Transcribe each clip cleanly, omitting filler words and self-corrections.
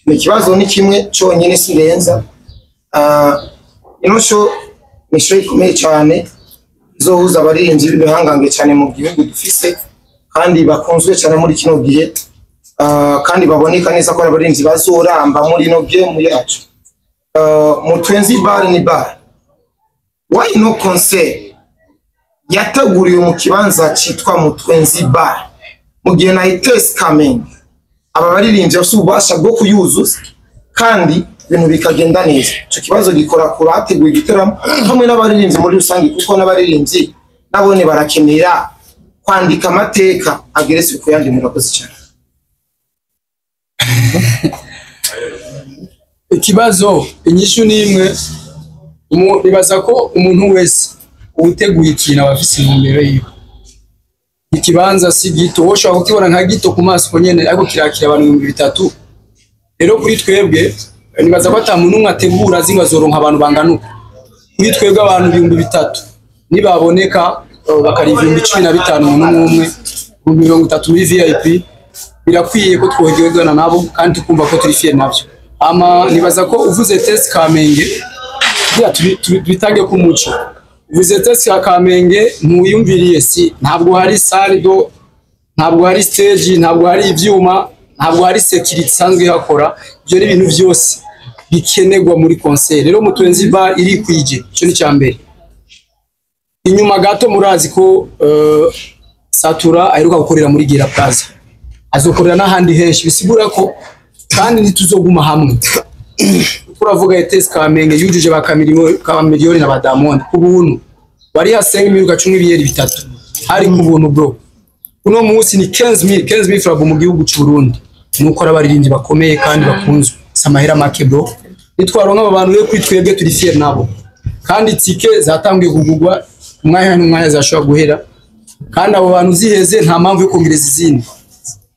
ikibazo ni kimwe cyonyine sirenza ino show ni show ikomeye cyane izohuza abaririmbyi b'ibihangange cyane mu gihugu dufise kandi bakunzwe cyane muri kino gihe kandi baboneka neza ko abaririmbyi bazoramba muri no game yacu Mutwenzi bar ni bar why no concert yataguriwe mu kibanza cyitwa Mutwenzi bar mu gihe na Itesi Kamenge aba baririmbyi bafite ububasha bwo kuyuzuza kandi ibintu bikagenda neza. Icyo kibazo gikora kurateguye igiteramo hamwe n'abaririmbyi muri rusange kuko n'abaririmbyi nabone barakenera kwandika amateka ageretse ku yandi murakoze cyane. Ikibazo inyishu nimwe bibaza ko umuntu wese uteguye ikintu abafise intumbero yiwe. Ikibanza si gito woshobora kukibona nka gito ku maso nyene ariko kirakira abantu 3000. Rero kuri twebwe nibaza ko ata muntu mwategura zinga zoronka abantu banganuka. Kuri twebwe abantu 3000 nibaboneka bakariva 15 umuntu umwe 30 muri VIP birakwiye ko twogerezana nabo kandi tukumva ko turi fier navyo. Ama nibaza ko uvuze Itesi Kamenge tubitange ku muco. Uvuze Itesi Kamenge ntuyumviriye si ntabwo hari salle do ntabwo hari stage ntabwo hari ivyuma ntabwo hari security sanzwe yakora byo ni ibintu byose bikenerwa muri concert. Rero Mutwenzi bar iri kwije cyo ni cyambere. Inyuma gato murazi ko Satura aheruka gukorera muri Gira Plaza azokorera n'ahandi henshi bisigura ko kandi nituzoguma hamwe. Turavuga Itesi Kamenge yujuje bakamiliyoni na Badamond kubuntu bari hasenga imiruka 13 hari kubuntu bro. Kuno munsi ni 15000 francs mu gihugu cy'u Burundi nuko arabaririmbyi bakomeye kandi bakunzwe samahera make bro. Nitwaronka abantu yo kwitwebwe turi fier nabo kandi tike zatangiye kugugwa umwanya zashobora guhera kandi abo bantu ziheze nta mpamvu yo kongereza izindi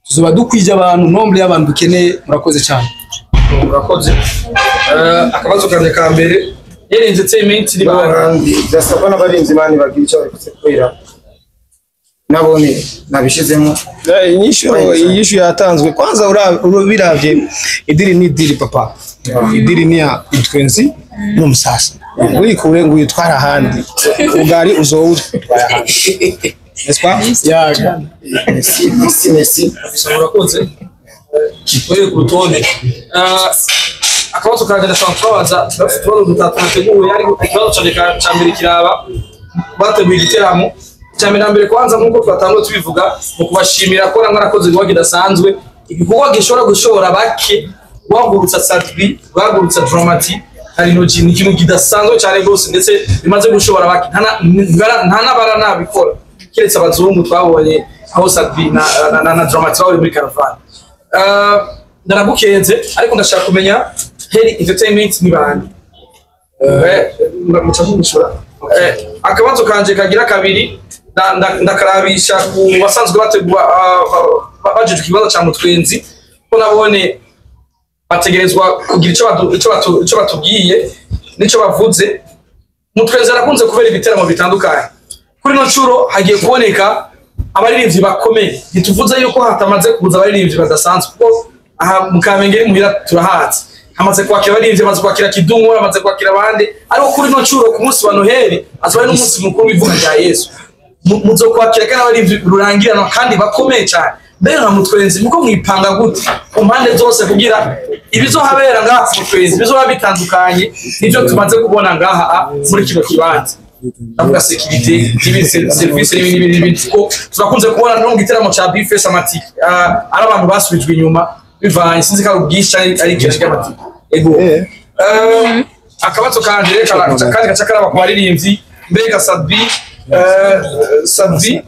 tuzoba dukwije abantu nombre y'abantu dukeneye. Murakoze cyane. Murakoze. Akabazo kanje ka mbere yari entertainment ni bandi zasaba n'abarinzi mani bagira icyo bakose kwera nabone nabishizemo inyishu yatanzwe kwanza biravye idiri ni diri papa idiri ni ya Mutwenzi n'umusasa wikure ngo yitwara handi ugari uzowutwara handi nespa yaga Messi murakoze kipoye ku rutonde. Akabazo kanje ndasanzwe tubaza dutatu nateguye ari ikibazo cya mbere kiraba bateguye igiteramo cya mbere kwanza nkuko twatangiye tubivuga mu kubashimira ko narakoze ngo gidasanzwe igikorwa gishobora gushora bake wagurutsa Sadbi wagurutsa Dramati hari no kintu kidasanzwe cyane rwose ndetse bimaze gushora bake nta nabara nabikora kiretse abazungu twabonye aho Sadbi na Dramati bari muri Caravane. Ndaragukenze ariko ndashaka kumenya Heri Entertainment ni bandi mucamushura. Akabazo kanje kagira kabiri ndakarabisha ku basanzwe bategwa bajeje kibazo cya Mutwenzi ko nabone bategerezwa kugira icyo batubwiye nico bavuze. Mutwenzi arakunze kubera ibiteramo bitandukanye kuri no curo hagiye kuboneka abaririmbyi bakomeye ntituvuze yuko hatamaze kuza abaririmbyi badasanzwe kuko aha mu Kamenge muhira turahazi hamaze kwakira abaririmbyi amaze kwakira Kidumu amaze kwakira abandi ariko kuri no curo ku munsi wa Noheli azwaye n'umunsi mukuru w'ivuka rya Yesu muzo kwakira kandi abaririmbyi rurangirana kandi bakomeye cyane. Mbere na Mutwenzi muko mwipanga gute impande zose kugira ibizohabera ngaha Mutwenzi bizoba bitandukanye nivyo tumaze kubona ngaha muri kino kibanza avuga security service n'ibindi ko turakunze kubona no giteramo cha Bifes Amatic ari abantu basubijwe inyuma bivanye sinzi ka ubwisha ari kenshi cy'Amatic ego akabazo kanje kandi gacakaraba ku baririmbyi mbega Sadbi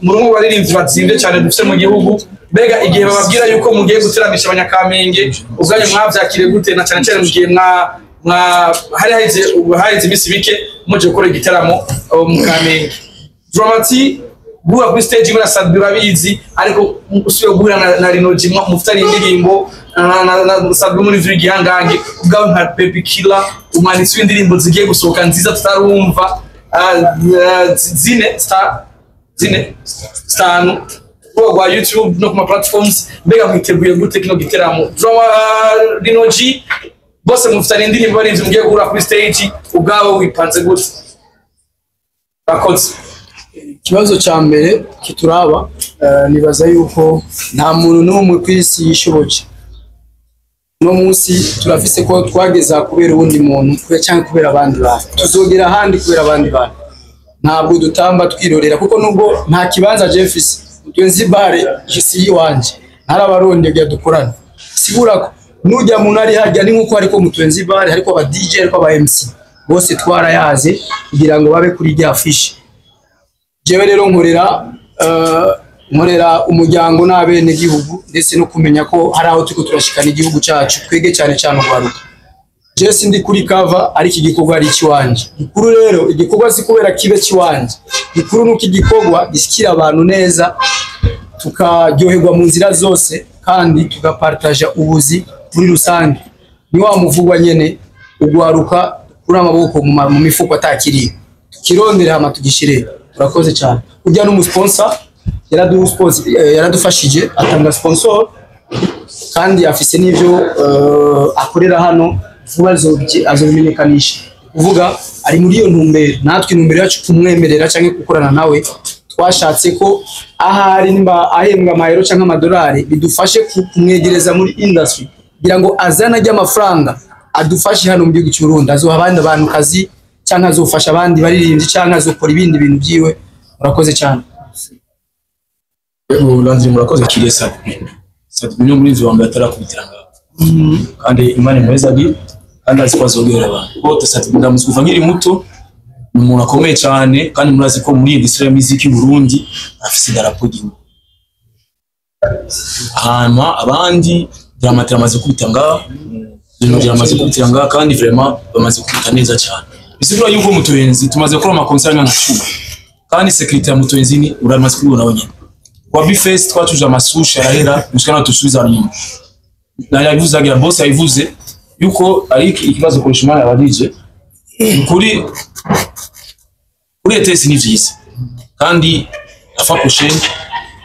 muri mu baririmbyi batsinze cyane dufite mu gihugu mbega igihe bababwira yuko mugiye guteramisha abanyakamenge ubwanye mwavyakire gute na cyane cyane mu gihe hari haize imisi bike muje gukora igiteramo mu Kamenge. Dramati guha kuri stage muri Sadbi babizi ariko usuye guhura na Rinoji mufitanye indirimbo na Sadbi muri vuri gihangange ubwawe nka Baby Killer umanitse indirimbo zigiye gusohoka nziza tutarumva zine stanu rubuga rwa YouTube no ku ma platforms mbega mwiteguye gute kino giteramo drama Rino G bose mufitanye indirimbo barinzi mugiye guhura kuri stage ubwabo wipanze gute bakoze ikibazo cya mbere kituraba nibaza yuko nta muntu n'umwe ku isi yishoboje no munsi turafise ko twageza kubera ubundi muntu cyangwa kubera abandi bantu tuzogera ahandi kubera abandi bantu ntabwo dutamba twirorera kuko nubwo nta kibanza Jeffis Mutwenzi bare isi yiwanje ntarabarondegya dukorana sigura ko nujya muntu ari hajya ni nkuko ariko Mutwenzi bare ariko aba DJ ariko aba MC bose twarayaze kugira ngo babe kuri rya fish jewe rero nkorera umuryango n'abene gihugu ndetse no kumenya ko hari aho turiko turashikana igihugu cyacu twege cyane cyane ugaruka je sindi kuri cover ari iki gikorwa ari kiwanje gikuru rero igikorwa sikubera kibe kiwanje gikuru nuko igikorwa gisikira abantu neza tukaryoherwa mu nzira zose kandi tugapartaja ubuzi muri rusange ni wa muvugwa nyene ugwaruka kuri amaboko mu mifuko atakiri kirondera hama tugishire turakoze cyane ujya n'umusponsor yaradufashije atanga sponsor kandi afise n'ivyo akorera hano vuba azobimenyekanisha uvuga ari muri iyo ntumbero natwe intumbero yacu kumwemerera cyangwa gukorana nawe twashatse ko ahari nimba ahembwa amahero cyangwa amadolari bidufashe kumwegereza muri industry kugira ngo azana ajya amafaranga adufashe hano mu gihugu cy'u Burundi azoha abandi abantu kazi cyangwa azofasha abandi baririmbyi cyangwa azokora ibindi bintu byiwe murakoze cyane Landry murakoze kiresa Sadbino muri ivyo wambaye atarakubitira ngaho kandi Imana mweza gi kandi azikwazogerera abantu bote Sadbino muzikuva nkiri muto umuntu akomeye cyane kandi murazi ko muri industry ya music y'u Burundi afise darapo gihugu hama abandi dramatera amaze kubita ngaho Rino amaze kubitira ngaho kandi vraiment bamaze kubita neza cyane bisigura yuko Mutwenzi tumaze gukora ama concert nka 10 kandi secretary Mutwenzi ni uramaze kubona wenyine kwa bifest twatuje amasusha arahera mushikana tusubiza nyuma na yavuzaga boss yavuze yuko ari ikibazo ko shimana abadije kuri ETS ni vyiza kandi afa prochaine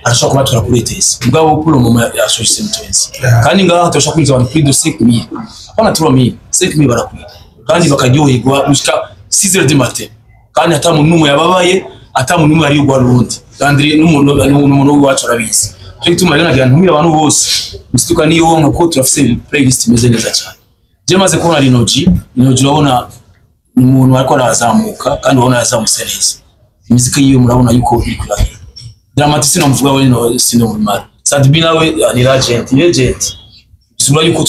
arashaka kubatura kuri ETS ubwo kuri mu ya social Mutwenzi kandi ngaho turashaka kwiza abantu kuri dossier kuri hapana 3000 barakwiye kandi bakaryoherwa mushika 6h du matin kandi hatamu numwe yababaye hatamu numwe ari ugwa rundi Landry n'umuntu wacu arabizi cyo gituma rero nagira ntumira abantu bose musituka niyo nko turafise playlist imeze neza cyane je maze kubona Rino G urabona umuntu ariko arazamuka kandi ubona yazamutse neza imiziki yiyo murabona yuko iri kurahira dramatisi no mvuga we no sino mu mara Sadbina we ni legend bisubira yuko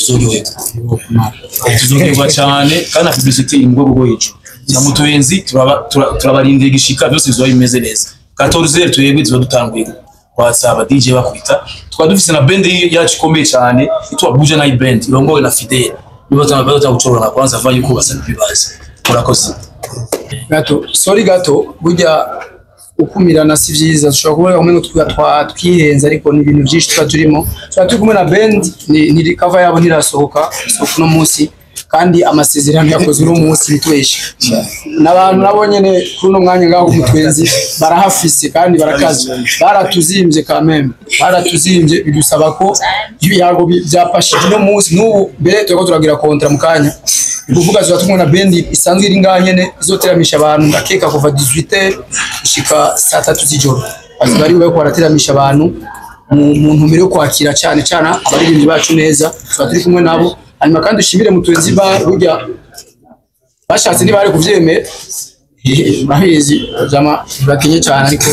tuzogirwa cyane kandi publicity imgogo yicu ya Mutwenzi turabarindira gishika byose bizoba bimeze neza 14 tuyebwe tuzodutanguye WhatsApp DJ bakwita tukadufise na band yacu komeye cyane itwa Buja Night Band irongowe na Fidel nibaza gucorona kwanza vaye ko basanbibaza murakoze gato burya ukumirana si vyiza dushobora kuba umengo twihenza ariko ni ibintu byinshi turimo turi kumwe na band ni cover yabo ntirasohoka no munsi kandi amasezerano yakozwe no munsi bitweshe n'abantu nabonye ne kuri no mwanya ngaho Mutwenzi barahafise kandi barakaza baratuzimbye kameme baratuzimbye bidusaba ko ibiyago byapashije no munsi n'ubu mbere turiko turagira kontra mu kanya kuvuga zo tumwe na band isanzwe iri nganye ne izoteramisha abantu ndakeka kuva 18h gushika 3:00 z'ijoro azibari bako barateramisha abantu mu ntumbero yo kwakira cyane cyane abaririmbyi bacu neza turi kumwe nabo hanyuma kandi ushimire Mutwenzi burya bashatse ntibari kuvyemera bahizi jama bakenye cyane ariko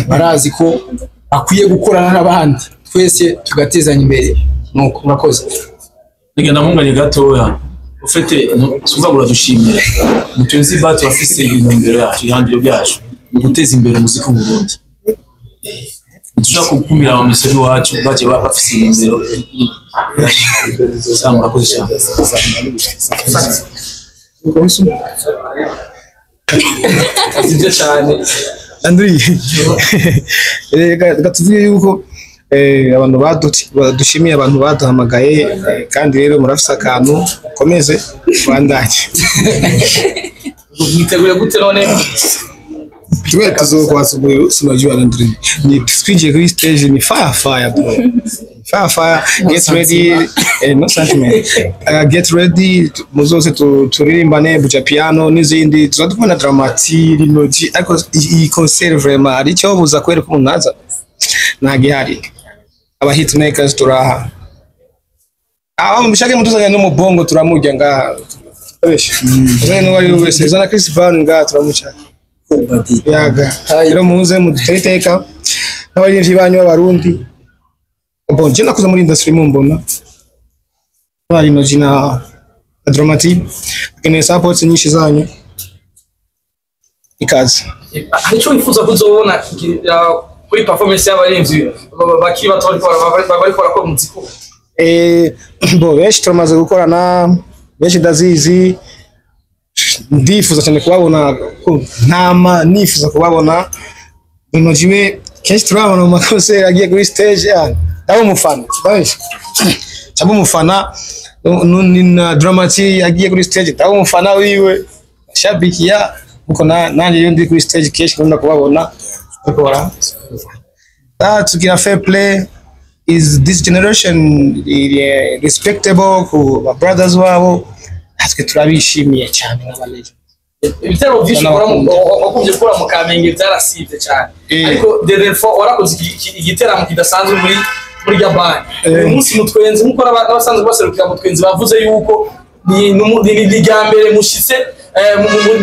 barazi ko akwiye gukorana n'abandi twese tugatezanya imbere nuko murakoze nigenda munganye gatoya ufite suva buradushimira Mutwenzi turafise intumbero yacu ihangiro byacu mu guteza imbere muzika mu Burundi dushaka gukumira abamiseri wacu baje bafise intumbero Sama murakoze cyane azije cyane Landry gatuvuye yuko abantu badushimiye abantu baduhamagaye kandi rero murafise akantu komeze bandanye mwiteguye gute none twe tuzokwasubira sinajua Andre ni twije kuri stage ni fire bro fire get ready no sentiment get ready muzose turirimbane buja piano n'izindi tuzadukuna dramati rinoji ariko iyi concert vraiment ari cyo buza kwereka umunaza nagihari aba hitmakers turaha mshake mutuzanya no mubongo turamurya ngaha Zeno wari wese zana Chris Brown nga turamuca yaga rero muze muduteka n'abarinzi banyu b'abarundi bon je nakuza muri industry mumbona bari no jina dramatic kene support nyinshi zanyu ikaze icyo wifuza kuzobona kuri performance y'abarinzi bakiri bato bari bakora muziki bo benshi turamaze gukorana benshi ndazizi ndifuza cyane kubabona ntama nifuza kubabona bino jiwe kenshi turabona mu makose agiye kuri stage abo mufana cyabo mufana na dramati agiye kuri stage abo mufana wiwe shabiki ya uko nanje yo ndi kuri stage kenshi nkunda kubabona bakora tugira fair play is this generation respectable ku brothers wabo hatwe turabishimiye cyane n'abaleje ibitero byinshi wakumye gukora mu Kamenge byarasivye cyane ariko therefore warakoze igiteramo kidasanzwe muri Gabon uyu munsi mutwenzi mukora n'abasanzwe baserukira mutwenzi bavuze yuko ni gambere mushitse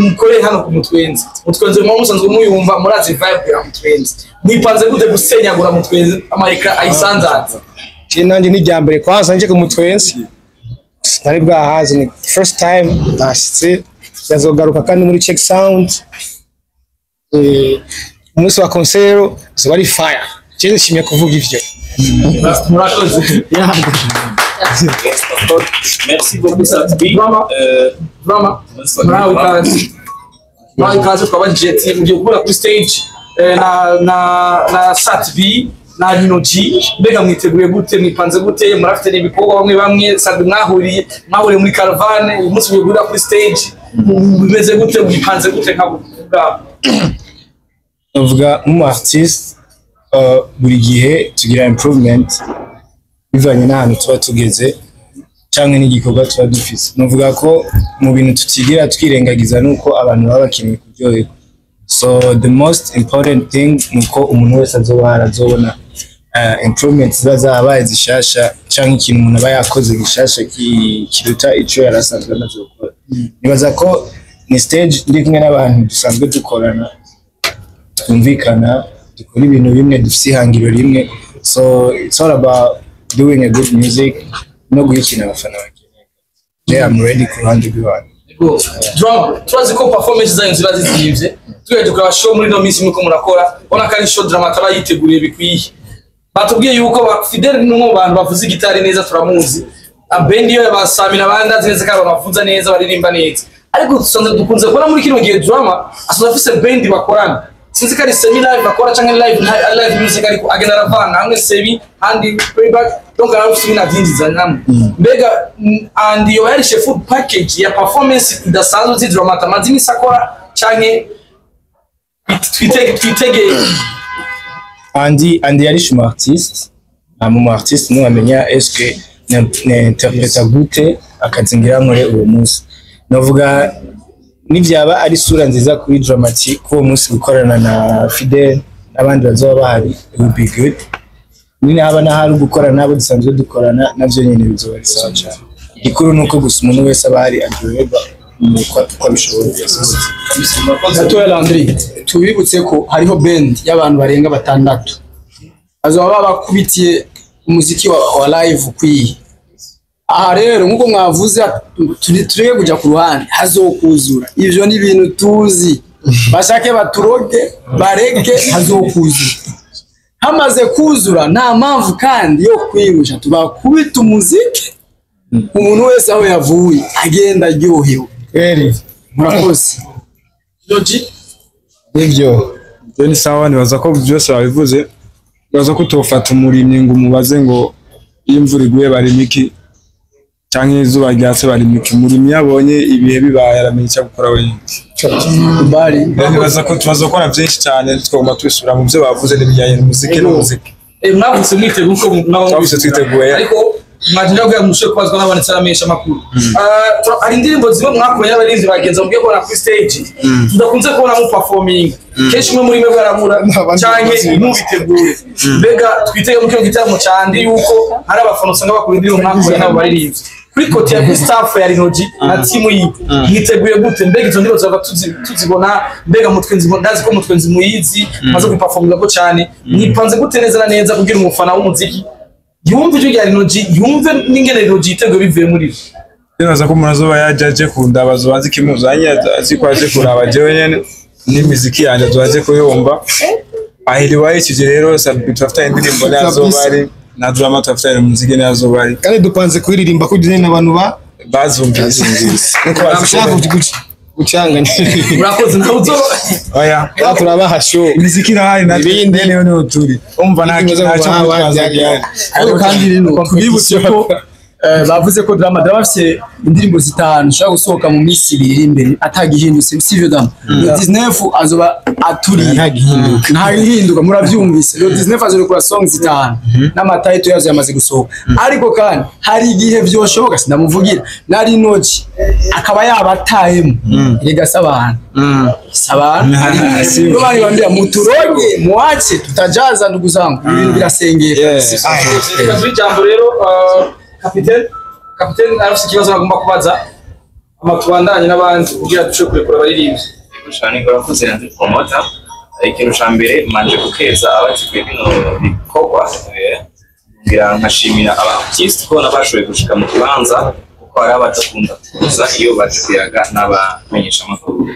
mukore hano ku mutwenzi mu musanzwe muyumva murazi vibe ya mutwenzi mwipanze gute gusenyagura mutwenzi amarika ayisanzaza nanje ni gambere kwanza nje ku mutwenzi nari bwahazi ni first time ndashitse yazogaruka kandi muri check sound umunsi wa concert zibari fire je nishimiye kuvuga ivyo murakoze Merci beaucoup Satbi. Vraiment. Nawe kaje twabanje team ngiye gukora kuri stage na Satbi na Rinoji mbega mwiteguye gute mwipanze gute murafite n'ibikorwa bamwe Satbi mwahuriye muri caravane uyu munsi mwigura kuri stage bimeze gute mwipanze gute nkavuga uvuga mu artist buri gihe tugira improvement bivanye n'ahantu tuba tugeze cyangwa n'igikorwa tuba dufise nuvuga ko mu bintu tutigira twirengagiza nuko abantu baba bakeneye kuryoherwa so the most important thing nuko umuntu wese azobona improvements zabaye zishasha cyangwa ikintu umuntu aba yakoze gishasha kiruta ico yarasanzwe amaze gukora nibaza ko ni stage ndi kumwe n'abantu dusanzwe dukorana twumvikana dukora ibintu bimwe dufise ihangiro rimwe so it's all about doing a good music no guhikina abafana bakeneye I'm ready ku ruhande rw'iwanyu drum turazi ko performance zanyu ziba zizimvye tugeje kwa show muri no minsi muko murakora ona kari show drama taba yiteguriye bikwiye batubwiye yuko Fidel n'umwe mu bantu bavuza gitari neza turamuzi band yo yabasamira abandi neza kandi bavuza neza baririmba neza ariko dukunze kubona muri kino gihe drama asoza afise band bakorana sinzi kari semi live bakora cyangwa live music ariko agenda ravana hamwe semi handi playback donc arafite na byinjiza namwe mbega and yo yarishe full package ya performance idasanzwe z'idrama tamazini sakora cyangwa twitege Andy yarishe mu artiste mu artiste no amenya est-ce que interpreta gute akazingira nkore uwo munsi novuga nivyaba ari sura nziza kuri dramatic ko munsi gukorana na Fidel abandi bazoba bahari it would be good nini haba na hari gukorana nabo dusanzwe dukorana navyo nyene bizoba ari sawa cyane ikuru nuko gusa umuntu wese abari aryoherwa uko bishoboye Atoya Landry tubibutse ko hariho band y'abantu barenga 6 azoba bakubitiye umuziki wa live kwiye aha rero nkuko mwavuze turege kuja ku ruhande hazokuzura ivyo ni ibintu tuzi bashake baturoge bareke hazokuzura hamaze kuzura nta mpamvu kandi yo kwirusha tubakubita umuziki umuntu wese aho yavuye agenda aryohewe murakoze Logi nivyo ni sawa nibaza ko byose babivuze nibaza ko tofata umurimyi ngo umubaze ngo imvura iguye barimiki canke izuba ryatse bari murimyi yabonye ibihe bibaye aramenye icyo gukora wenyine bari nibaza ko tubazokora byinshi cyane twagomba twisubira mu byo bavuze n'ibijyanye n'umuziki n'umuziki mwavutse mwiteguye uko twavutse twiteguye ariko mwajya kugira ngo mushe kubazwa n'abanditsi aramenyesha amakuru hari indirimbo zimwe mwakoranye n'abarinzi bagenza mubwiye kubona kuri stage tudakunze kubona mu performing kenshi umwe muri mwe barabura canke ntubitegure mbega twitege mu kino gitaramo cyandi yuko hari abafana usanga bakora indirimbo mwakoranye n'abo baririmbyi kuri kote ya staff ya Rinoji na timu yi mwiteguye gute mbega izo ndirimbo zava tuzibona mbega mutwenzi ndazi ko mutwenzi muyizi maze kuperforminga ko cyane mwipanze gute neza na neza kugira umufana w'umuziki yumve icyo rya Rinoji yumve n'ingene Rinoji yiteguye bivuye muri byo nibaza ko umuntu azoba yajaje kundabazo bazi kimuzanye azikwaje kuraba jewe nyene n'imiziki yanjye azobaje kuyumva ahiriwaye ikije rero sabitafta indirimbo nazo bari na drama tafta muziki nazo bari kandi dupanze kuririmba kugira n'abantu bazumvise gucanga urakoze nawe uzo oya turabaha show imiziki irahari na ibindi niyo turi umva nta kintu ariko kandi rero tubibutse ko bavuze ko drama bafite indirimbo zitanu ushaka gusohoka mu minsi ibiri imbere atagihindutse sivyo dama 19 azoba aturiye ntagihinduka muravyumvise 19 azokora songs zitanu n'amataito yazo yamaze gusohoka ariko kandi hari igihe byoshoboka sindamuvugira na Rinoji akaba yabatayemo rega sabana sabana no bari bambira muturoge muache tutajaza ndugu zangu ibintu birasengera jambo rero kapiteni arafite ikibazo agomba kubaza amatubandanye n'abandi kugira duce kurekura abaririmbyi ushani urakoze nanze promota ikintu ca mbere manje gukeza abateguye bino bikorwa ngira nkashimira abartiste ko nabashoboye gushika mu kibanza kuko hari abadakunda kuza iyo bateraga n'abamenyesha amakuru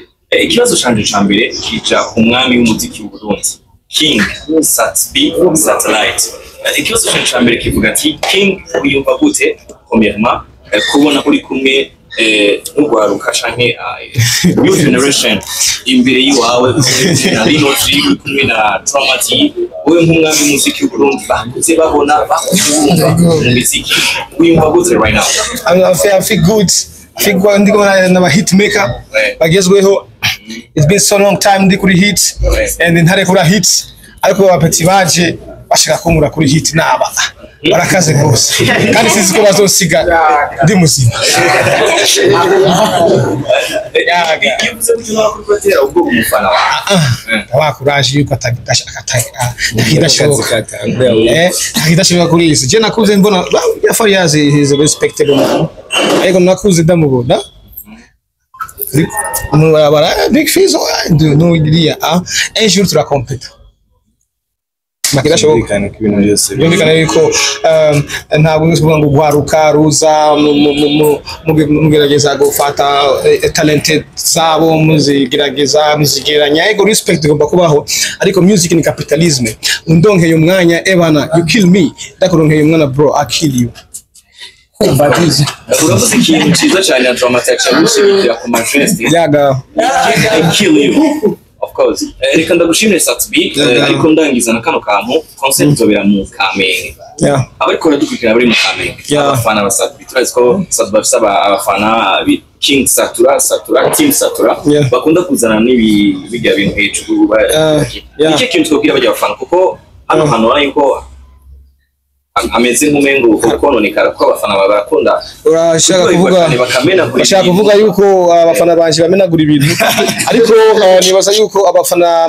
ikibazo canje ca mbere kija ku mwami w'umuziki w'u Burundi King Satbi Satellite ikibazo cya mbere kivuga ati King uyumva gute premièrement kubona uri kumwe n'ugwaruka canke new generation imbere yiwawe na Rinoji kumwe na Dramati wowe nk'umwami w'umuziki w'u Burundi bakuze babona bakuzumva mu muziki uyumva gute right now I feel good figwa ndiko na hit maker bagezweho it's been so long time ndi kuri hit and ntare kuri hit ariko abapeti baje bashaka kumura kuri hit naba barakaze rwose kandi sizi ko bazosiga ndi muzima yavuze ko tunara kuri batera ubwo umufana wa courage yuko atagidashoboka kuri isi je nakuze mbona Fariaz is a respectable man ariko nakuze ndamubona bara big fees no idea un jour tu la compète makidashoboka yumvikana yuko ntabwo ngivuga ngo gwaruka ruza mugerageza gufata talented zabo muzigerageza muzigeranya ego respect igomba kubaho ariko music ni capitalism undonkeye umwanya ebana you kill me ndakuronkeye umwana bro I kill you uravuze ikintu cyiza cyane ya Dramati cyagushyigikira ku majeste yaga I kill you of course reka ndagushimire Satbi ariko ndangiza na kano kantu concept zobera mu Kamenge abariko dukurikira bari mu Kamenge abafana ba Satbi turazi ko Satbi bafite abafana King Satura Team Satura bakunda kuzana n'ibijya bintu hejuru iki kintu twabwira abajya abafana kuko hano urabona yuko ameze nk'umengo kononekara ko abafana barakunda urashaka kuvuga yuko abafana banje bamenagura ibintu ariko nibaza yuko abafana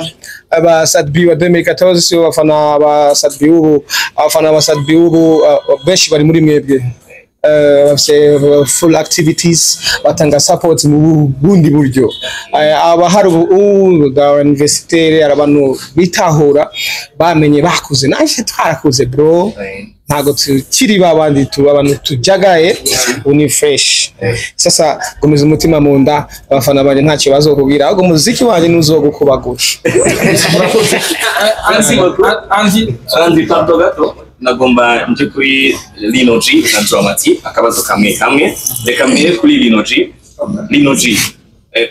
ba Satbi wa 2014 abafana ba Satbi ubu benshi bari muri mwebwe full activities batanga support mu bundi buryo abahari ubu universitaire arabantu bitahura bamenye bakuze naje twarakuze bro ntago tukiri babandi abantu tujagaye uni fresh sasa gomeza umutima mu nda abafana banje nta kibazo kubwira ahubwo muziki wanje nuzogukubagura Anzi gato nagomba nje kuri Rinoji na Dramati akabazo kamwe reka mbere kuri Rinoji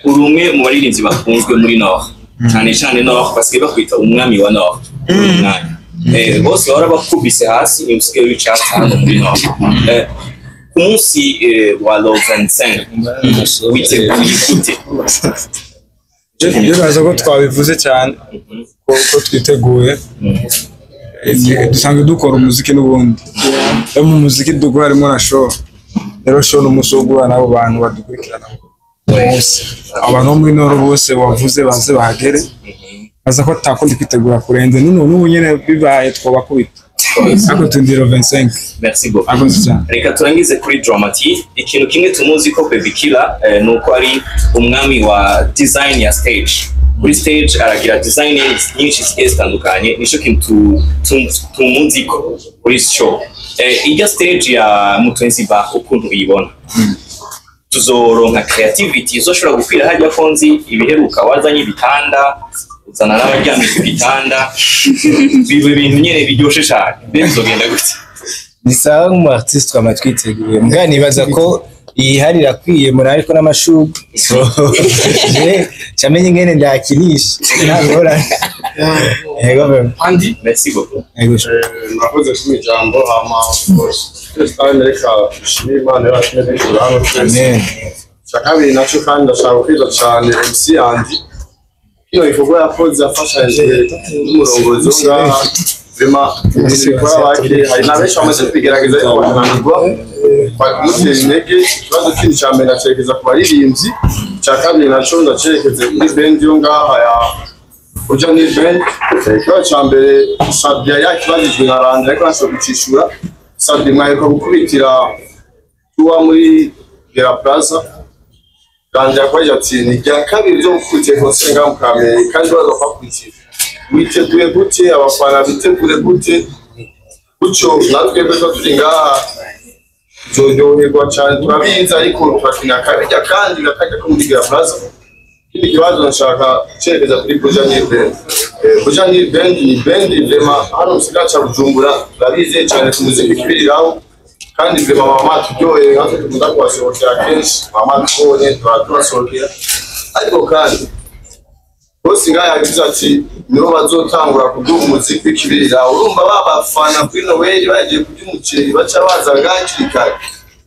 urumwe mu baririmbyi bakunzwe muri Nord cyane Nord basigaye bakwita umwami wa Nord bose bahora bakubise hasi usigaye wicatsa hano muri Nord umunsi wa Lovensen witeguye gute? Ndibaza ko twabivuze cyane ko twiteguye dusanzwe dukora umuziki n'ubundi no mu muziki dukora harimo na show rero show n'umunsi wo guhura n'abo bantu badukurikirana bose abantu bo muri Nord bose wavuze baze bahagere baza ko takundi kwitegura kurenze n'ubu nyene bibaye twabakubita ako tundiro 25. Merci beaucoup. Reka turangize kuri Dramati. Ikintu kimwe tumuzi ko Baby Killer nuko ari umwami wa design ya stage. Kuri stage aragira design nyinshi zitandukanye, nico kintu tumuzi ko kuri show. Ijya stage ya Mutwenzi Bar ukuntu uyibona. Tuzoronka creativity izoshobora gukwira hajya konzi ibiheruka wazanye ibitanda uzana n'abaryamye ku bitanda bibe ibintu nyene biryoshe cyane bizogenda gute? Nisawa mu artiste twama twiteguye mbwa nibaza ko yiharira kwiye muri ariko n'amashugwe cyamenye ngene ndakinisha ntabora yego bem Andy, merci beaucoup. nakoze ku ijambo hama twese reka dushimire Imana yatumye dukura hano amen cyakabiri naco kandi ndashaka kwiza cyane MC Andy iyo ivugo yakoze afashije n'umurongozi ngaha vraiment ibikora bakiri hari nabenshi bamaze kwigerageza ariko bananirwa bagutera intege ikibazo kindi cya mbere ndacerekeza ku baririmbyi cya kabiri naco ndacerekeze kuri band yo ngaha ya uja ni band ikibazo cya mbere Sabia yakibajijwe na Randa ariko nashobora gucishura Sabia mwaheruka gukubitira tuwa muri Gera Plaza Randa yakoze ati ni rya kabiri byo gukubitiye konsenga mu Kamenge kandi baza kwakurikira witeguye gute abafana bitegure gute gutyo natwe bezo turi ngaha turyoherwa cyane turabizi ariko turakina kabijya kandi nakajya ko muri Gera Plaza ikindi kibazo nshaka cerekeza kuri Bujani Band ni band vraiment hano musiga cha Bujumbura turabizi cyane ku muziki kibiriraho kandi vraiment mama turyohereye natwe tukunda kubasohokera kenshi mama twone turasohokera ariko kandi bose ngaha yagize ati niho bazotangura kuduha umuziki w'ikibirira urumva babafana kuri Noel bagiye kurya umuceri baca baza ngakiri kare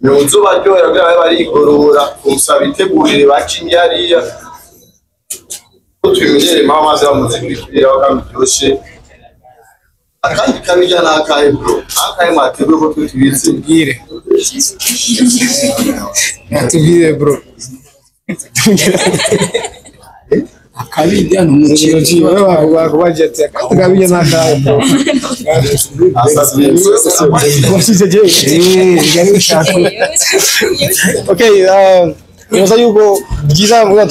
nizo baryohera bwa barigorora umusaba itegurire bakinye hariya tubimenyere mama za muziki w'ikibirira kandi byoshe akandi kabijya n'akahe bro akahe mateguye ko tubizi tubwire bro akabidi hano mu kintu bakubaje ati akabije n'akahe bro okay nibaza yuko byiza mvuga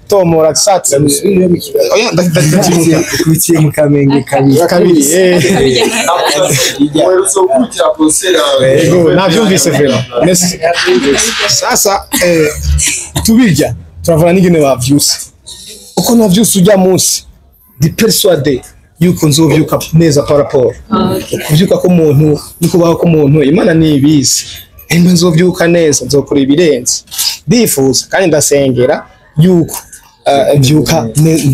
turomora satse oya ndakubitiye mu Kamenge kabiri navyumvise vema sasa tubirya turavana n'ingene bavyuse uko navyuse ujya munsi di persuade yuko nzovyuka neza par rapport kuvyuka ko umuntu nikubaho ko umuntu Imana nibizi embe nzovyuka neza nzokora ibirenze ndifuza kandi ndasengera yuko byuka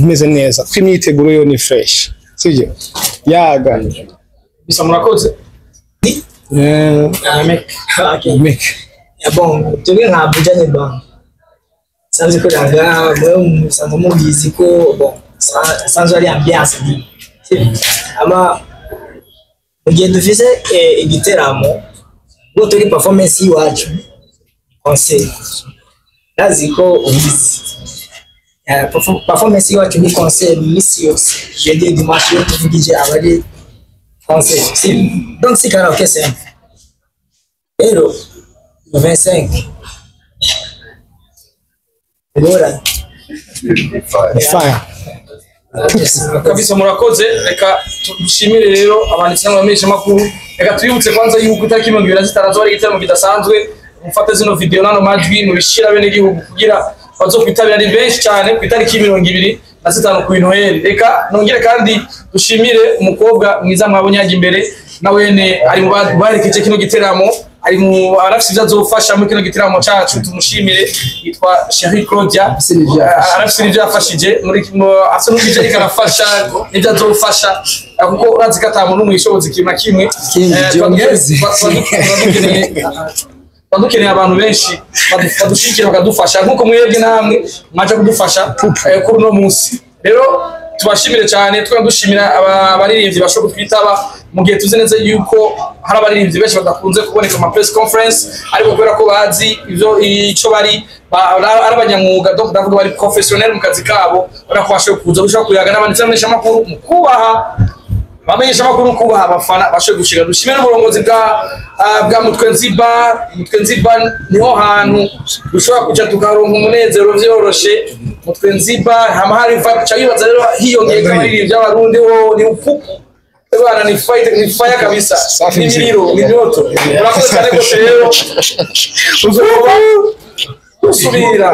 meze neza ko imyiteguro yo ni fresh sivyo yaga bisa murakoze. make bon tubwe nka Bujani Band sanze ko daga mwe musanze mubizi ko bon sanze ari ambiance ama mugihe dufise igiteramo ngo turi performance iwacu concert nazi ko ubizi performance iwacu ni concert misi yose jeudi dimanche yo tuvugije abari concert donc c'est karaoke simple pero 25 Bora fire kabisa murakoze. Reka dushimire rero abanditsi n'abamenyesha makuru. Reka twibutse kwanza yuko itariki 26 ari igitaramo kidasanzwe. Mufate zino video nano majwi mubishira bene gihugu kugira bazokwitabira ari benshi cyane ku itariki 25 ku Noel. Reka nongere kandi dushimire umukobwa mwiza mwabonye yaje imbere nawene ari mu barekeje kino giteramo ari mu arafisi byazofasha mu kino gitaramo cyacu tumushimire yitwa Cherie Claudia arafisi byafashije muri asa n'ubije ikarafasha nibyo azofasha kuko urazi ko atamuntu n'umwishobozi kimwe dukeneye abantu benshi badushikira bakadufasha nkuko mwebwe namwe mwaje kudufasha kuri no munsi rero tubashimire cyane dushimira abaririmbyi bashobora kutwitaba mu gihe tuzi neza yuko hari abaririmbyi benshi badakunze kuboneka mu press conference ariko kubera ko bazi ivyo ico bari abanyamwuga donc ndavuga bari professionnel mu kazi kabo barakubasha kuza gushaka kuyaga n'abanditsi makuru mu kubaha bamenyesha makuru kubaha abafana bashoboye gushika dushimira n'uburongozi bwa Mutwenzi Bar niho hantu dushobora kuja tukaronka umunezero vyoroshe Mutwenzi Bar hama hari vibe cyayibaza rero hiyongeye kabaririmbyi y'abarundi wo ni upupu bwana ni fire kabisa ni miliro ni nyoto urakoze cyane ko rero uzoba usubira